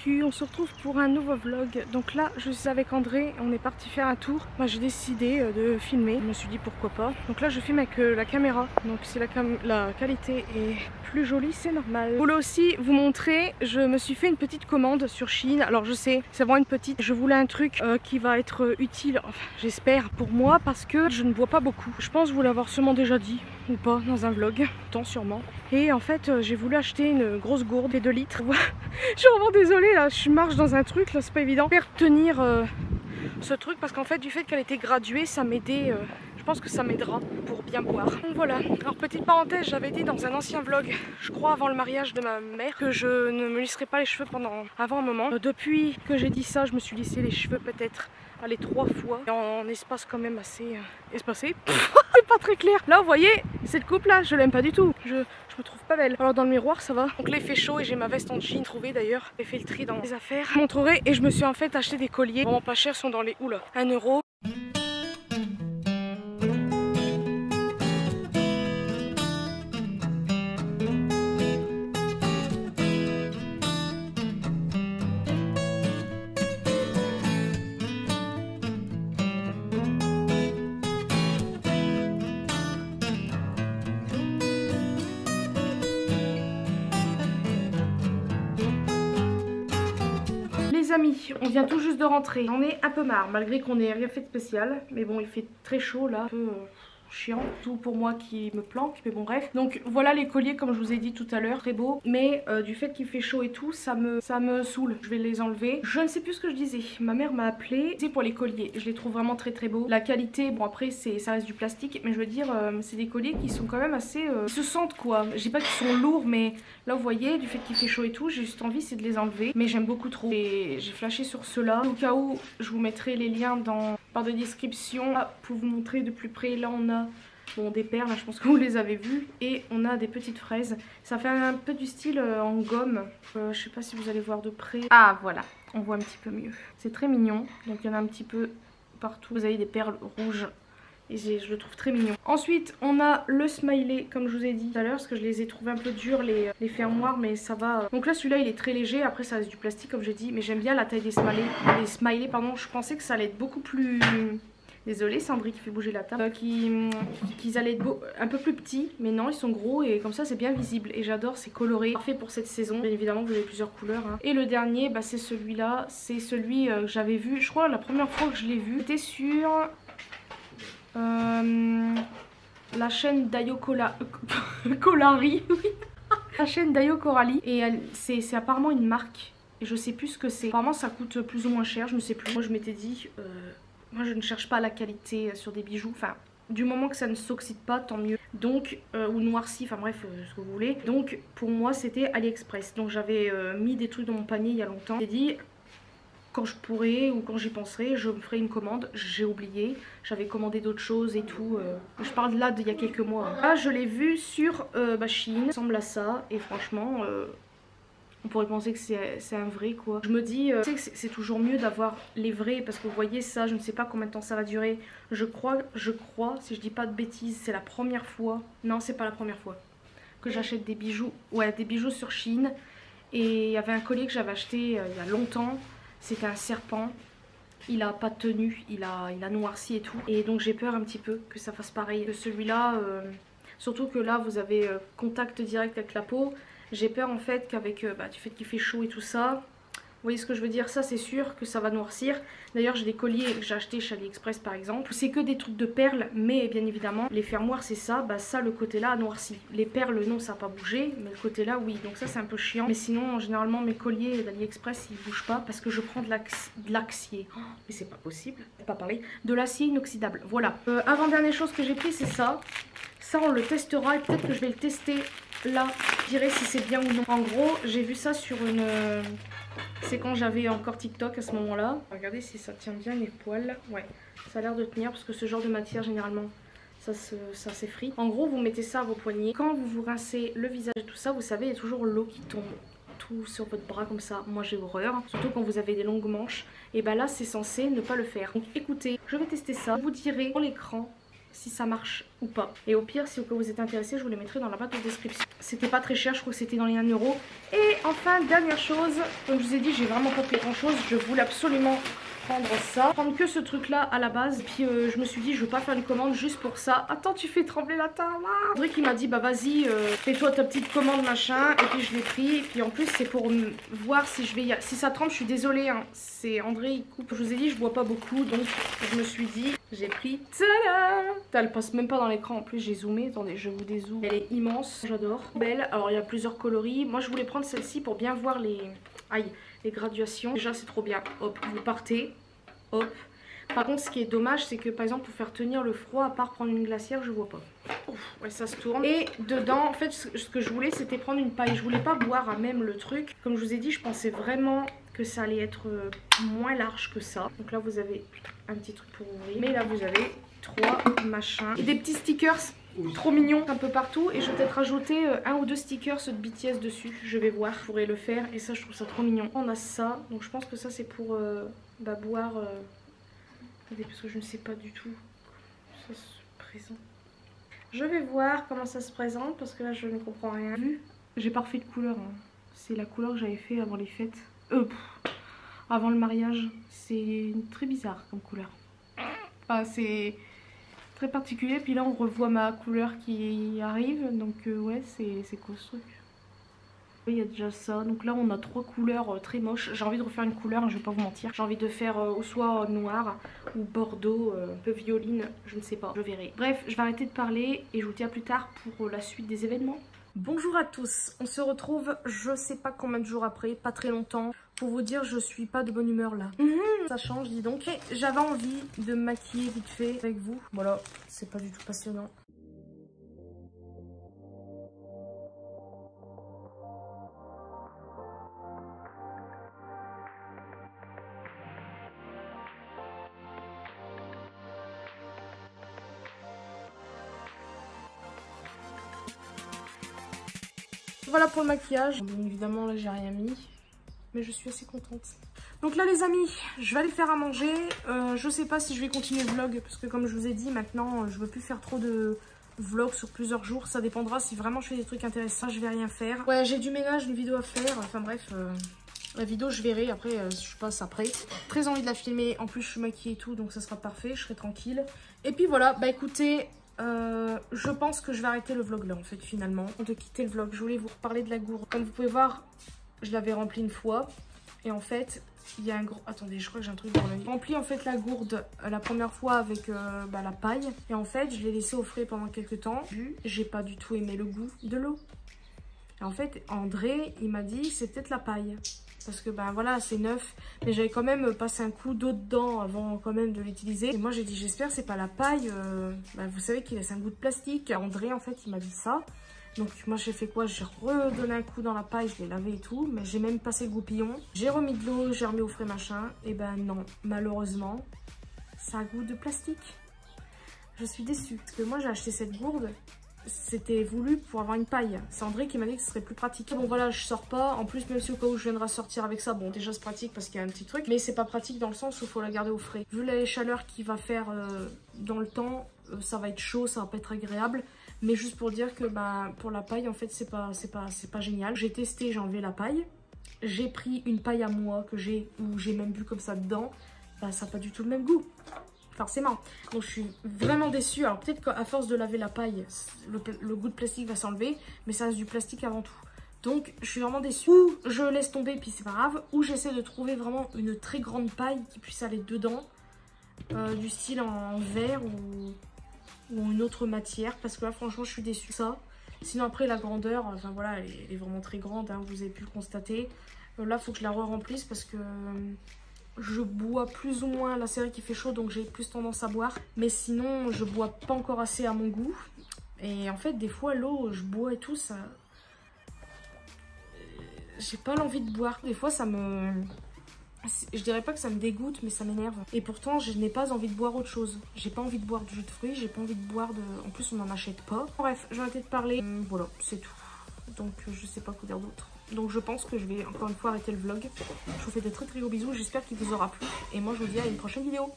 Salut, on se retrouve pour un nouveau vlog. Donc là je suis avec André, on est parti faire un tour. Moi j'ai décidé de filmer, je me suis dit pourquoi pas. Donc là je filme avec la caméra, donc si la qualité est plus jolie c'est normal. Je voulais aussi vous montrer, je me suis fait une petite commande sur Shein. Alors je sais, c'est vraiment une petite, je voulais un truc qui va être utile, enfin, j'espère pour moi parce que je ne bois pas beaucoup. Je pense vous l'avoir sûrement déjà dit ou pas dans un vlog, tant sûrement. Et en fait j'ai voulu acheter une grosse gourde et 2 litres. Je suis vraiment désolée là, je marche dans un truc là, c'est pas évident. Faire tenir ce truc parce qu'en fait du fait qu'elle était graduée ça m'aidait, je pense que ça m'aidera pour bien boire. Donc voilà, alors petite parenthèse, j'avais dit dans un ancien vlog, je crois avant le mariage de ma mère, que je ne me lisserais pas les cheveux avant un moment. Depuis que j'ai dit ça, je me suis lissé les cheveux peut-être, allez 3 fois, et en espace quand même assez espacé. C'est pas très clair. Là vous voyez, cette coupe là, je l'aime pas du tout. Je me trouve pas belle. Alors dans le miroir ça va. Donc là il fait chaud et j'ai ma veste en jean trouvée d'ailleurs. J'ai fait le tri dans les affaires. Je montrerai et je me suis en fait acheté des colliers vraiment pas chers, sont dans les oula 1 euro. Les amis, on vient tout juste de rentrer. J'en ai un peu marre, malgré qu'on n'ait rien fait de spécial. Mais bon, il fait très chaud là, un peu chiant. Tout pour moi qui me planque, mais bon bref. Donc voilà les colliers comme je vous ai dit tout à l'heure, très beaux. Mais du fait qu'il fait chaud et tout, ça me saoule. Je vais les enlever. Je ne sais plus ce que je disais. Ma mère m'a appelé. C'est pour les colliers. Je les trouve vraiment très très beaux. La qualité, bon après ça reste du plastique, mais je veux dire, c'est des colliers qui sont quand même assez... ils se sentent quoi. Je dis pas qu'ils sont lourds, mais là vous voyez, du fait qu'il fait chaud et tout, j'ai juste envie c'est de les enlever. Mais j'aime beaucoup trop. Et j'ai flashé sur ceux-là. Au cas où, je vous mettrai les liens dans barre de description. Ah, pour vous montrer de plus près, là on a bon, des perles, je pense que vous les avez vues. Et on a des petites fraises. Ça fait un peu du style en gomme. Je sais pas si vous allez voir de près. Ah voilà, on voit un petit peu mieux. C'est très mignon. Donc il y en a un petit peu partout. Vous avez des perles rouges. Et je le trouve très mignon. Ensuite, on a le smiley, comme je vous ai dit tout à l'heure, parce que je les ai trouvés un peu durs, les fermoirs, mais ça va. Donc là, celui-là, il est très léger. Après, ça reste du plastique, comme j'ai dit. Mais j'aime bien la taille des smileys. Les smileys, pardon, je pensais que ça allait être beaucoup plus... Désolée, Sandrine qui fait bouger la table. Qu'ils allaient être un peu plus petits, mais non, ils sont gros et comme ça, c'est bien visible. Et j'adore, c'est coloré. Parfait pour cette saison. Bien évidemment, vous avez plusieurs couleurs. Hein. Et le dernier, bah, c'est celui-là. C'est celui que j'avais vu, je crois, la première fois que je l'ai vu. C'était sur... la chaîne d'Ayo Colari. La chaîne d'Ayo Corali. Et c'est apparemment une marque. Et je sais plus ce que c'est. Apparemment ça coûte plus ou moins cher, je ne sais plus. Moi je m'étais dit, moi je ne cherche pas la qualité sur des bijoux. Enfin, du moment que ça ne s'oxyde pas, tant mieux. Donc, ou noirci, enfin bref, ce que vous voulez. Donc pour moi c'était AliExpress. Donc j'avais mis des trucs dans mon panier il y a longtemps. J'ai dit... quand je pourrai ou quand j'y penserai, je me ferai une commande. J'ai oublié, j'avais commandé d'autres choses et tout. Je parle de là d'il y a quelques mois. Là, je l'ai vu sur Shein, ça ressemble à ça. Et franchement, on pourrait penser que c'est un vrai quoi. Je me dis, c'est toujours mieux d'avoir les vrais parce que vous voyez ça, je ne sais pas combien de temps ça va durer. Je crois, si je dis pas de bêtises, c'est la première fois. Non, c'est pas la première fois que j'achète des bijoux. Ouais, des bijoux sur Shein. Et il y avait un collier que j'avais acheté il y a longtemps. C'était un serpent, il a pas tenu, il a noirci et tout. Et donc j'ai peur un petit peu que ça fasse pareil que celui-là. Surtout que là vous avez contact direct avec la peau. J'ai peur en fait qu'avec du fait qu'il fait chaud et tout ça, vous voyez ce que je veux dire, ça c'est sûr que ça va noircir. D'ailleurs j'ai des colliers que j'ai achetés chez AliExpress par exemple. C'est que des trucs de perles, mais bien évidemment les fermoirs c'est ça. Bah ça le côté là a noirci. Les perles non ça n'a pas bougé, mais le côté là oui. Donc ça c'est un peu chiant. Mais sinon généralement mes colliers d'AliExpress ils bougent pas parce que je prends de l'acier. Oh, mais c'est pas possible, je peux pas parler. De l'acier inoxydable, voilà. Avant-dernière chose que j'ai pris c'est ça. Ça on le testera et peut-être que je vais le tester là. Je dirais si c'est bien ou non. En gros j'ai vu ça sur une... c'est quand j'avais encore TikTok à ce moment-là. Regardez si ça tient bien les poils. Ouais, ça a l'air de tenir parce que ce genre de matière généralement ça s'effrite. En gros vous mettez ça à vos poignets. Quand vous vous rincez le visage et tout ça, vous savez il y a toujours l'eau qui tombe tout sur votre bras comme ça. Moi j'ai horreur, surtout quand vous avez des longues manches. Et bah là c'est censé ne pas le faire. Donc écoutez, je vais tester ça. Je vous dirai pour l'écran si ça marche ou pas. Et au pire, si vous êtes intéressé, je vous les mettrai dans la boîte de description. C'était pas très cher, je crois que c'était dans les 1 €. Et enfin, dernière chose, comme je vous ai dit, j'ai vraiment pas fait grand chose. Je voulais absolument prendre que ce truc là à la base. Puis je me suis dit je veux pas faire une commande juste pour ça. Attends, tu fais trembler la table. André qui m'a dit bah vas-y fais-toi ta petite commande machin. Et puis je l'ai pris. Et puis en plus c'est pour voir si je vais si ça tremble. Je suis désolée hein. C'est André il coupe. Je vous ai dit je bois pas beaucoup donc je me suis dit j'ai pris. Tada, elle passe même pas dans l'écran en plus. J'ai zoomé. Attendez je vous dézoome. Elle est immense. J'adore. Belle. Alors il y a plusieurs coloris. Moi je voulais prendre celle-ci pour bien voir les... Aïe, les graduations. Déjà c'est trop bien. Hop, vous partez. Hop. Par contre ce qui est dommage c'est que par exemple pour faire tenir le froid, à part prendre une glacière, je vois pas. Ouf, ouais ça se tourne. Et dedans en fait ce que je voulais c'était prendre une paille. Je voulais pas boire à même le truc. Comme je vous ai dit je pensais vraiment que ça allait être moins large que ça. Donc là vous avez un petit truc pour ouvrir. Mais là vous avez 3 machins. Et des petits stickers. Trop mignon un peu partout et je vais peut-être rajouter 1 ou 2 stickers de BTS dessus, je vais voir, je pourrais le faire et ça je trouve ça trop mignon. On a ça, donc je pense que ça c'est pour boire, parce que je ne sais pas du tout comment ça se présente. Je vais voir comment ça se présente parce que là je ne comprends rien. J'ai pas refait de couleur, hein. C'est la couleur que j'avais fait avant les fêtes, avant le mariage. C'est très bizarre comme couleur, enfin c'est... très particulier, puis là on revoit ma couleur qui arrive, donc ouais c'est cool ce truc. Il y a déjà ça, donc là on a 3 couleurs très moches. J'ai envie de refaire une couleur, hein, je vais pas vous mentir. J'ai envie de faire soit noir ou bordeaux, un peu violine, je ne sais pas, je verrai. Bref, je vais arrêter de parler et je vous dis à plus tard pour la suite des événements. Bonjour à tous, on se retrouve je sais pas combien de jours après, pas très longtemps. Pour vous dire, je suis pas de bonne humeur là. Ça change, dis donc. J'avais envie de me maquiller vite fait avec vous. Voilà, c'est pas du tout passionnant. Voilà pour le maquillage. Bien évidemment, là, j'ai rien mis. Mais je suis assez contente. Donc là les amis, je vais aller faire à manger. Je sais pas si je vais continuer le vlog parce que comme je vous ai dit maintenant je veux plus faire trop de vlogs sur plusieurs jours. Ça dépendra si vraiment je fais des trucs intéressants, je vais rien faire. Ouais j'ai du ménage, une vidéo à faire, enfin bref. La vidéo je verrai après si je passe après. Très envie de la filmer, en plus je suis maquillée et tout donc ça sera parfait, je serai tranquille. Et puis voilà, bah écoutez... je pense que je vais arrêter le vlog là en fait finalement. De quitter le vlog, je voulais vous reparler de la gourde. Comme vous pouvez voir, je l'avais remplie une fois. Et en fait, il y a un gros... Attendez, je crois que j'ai un truc dans l'œil. J'ai rempli en fait la gourde la première fois avec la paille. Et en fait, je l'ai laissé au frais pendant quelques temps. J'ai pas du tout aimé le goût de l'eau. Et en fait, André, il m'a dit c'est peut-être la paille. Parce que ben voilà, c'est neuf. Mais j'avais quand même passé un coup d'eau dedans avant quand même de l'utiliser. Et moi j'ai dit j'espère c'est pas la paille. Vous savez qu'il laisse un goût de plastique. André en fait il m'a dit ça. Donc moi j'ai fait quoi? J'ai redonné un coup dans la paille, je l'ai lavé et tout. Mais j'ai même passé le goupillon. J'ai remis de l'eau, j'ai remis au frais machin. Et ben non, malheureusement, ça a goût de plastique. Je suis déçue. Parce que moi j'ai acheté cette gourde. C'était voulu pour avoir une paille. C'est André qui m'a dit que ce serait plus pratique. Bon voilà, je sors pas. En plus, même si au cas où je viendrai sortir avec ça, bon déjà c'est pratique parce qu'il y a un petit truc. Mais c'est pas pratique dans le sens où il faut la garder au frais. Vu la chaleur qu'il va faire dans le temps, ça va être chaud, ça va pas être agréable. Mais juste pour dire que pour la paille, en fait, c'est pas génial. J'ai testé, j'ai enlevé la paille. J'ai pris une paille à moi où j'ai même bu comme ça dedans. Ça n'a pas du tout le même goût. Forcément. Donc je suis vraiment déçue. Alors peut-être qu'à force de laver la paille, le goût de plastique va s'enlever. Mais ça reste du plastique avant tout. Donc je suis vraiment déçue. Ou je laisse tomber puis c'est pas grave. Ou j'essaie de trouver vraiment une très grande paille qui puisse aller dedans. Du style en verre ou une autre matière. Parce que là franchement je suis déçue. Ça. Sinon après la grandeur, enfin voilà, elle est vraiment très grande. Hein, vous avez pu le constater. Là il faut que je la re-remplisse parce que... je bois plus ou moins, là c'est vrai qu'il fait chaud donc j'ai plus tendance à boire. Mais sinon je bois pas encore assez à mon goût. Et en fait des fois l'eau je bois et tout ça... j'ai pas l'envie de boire. Des fois ça me... je dirais pas que ça me dégoûte mais ça m'énerve. Et pourtant je n'ai pas envie de boire autre chose. J'ai pas envie de boire du jus de fruits, j'ai pas envie de boire de... En plus on n'en achète pas. Bref, je vais arrêter de parler. Voilà, c'est tout. Donc je sais pas quoi dire d'autre. Donc je pense que je vais encore une fois arrêter le vlog. Je vous fais de très très gros bisous, j'espère qu'il vous aura plu. Et moi je vous dis à une prochaine vidéo.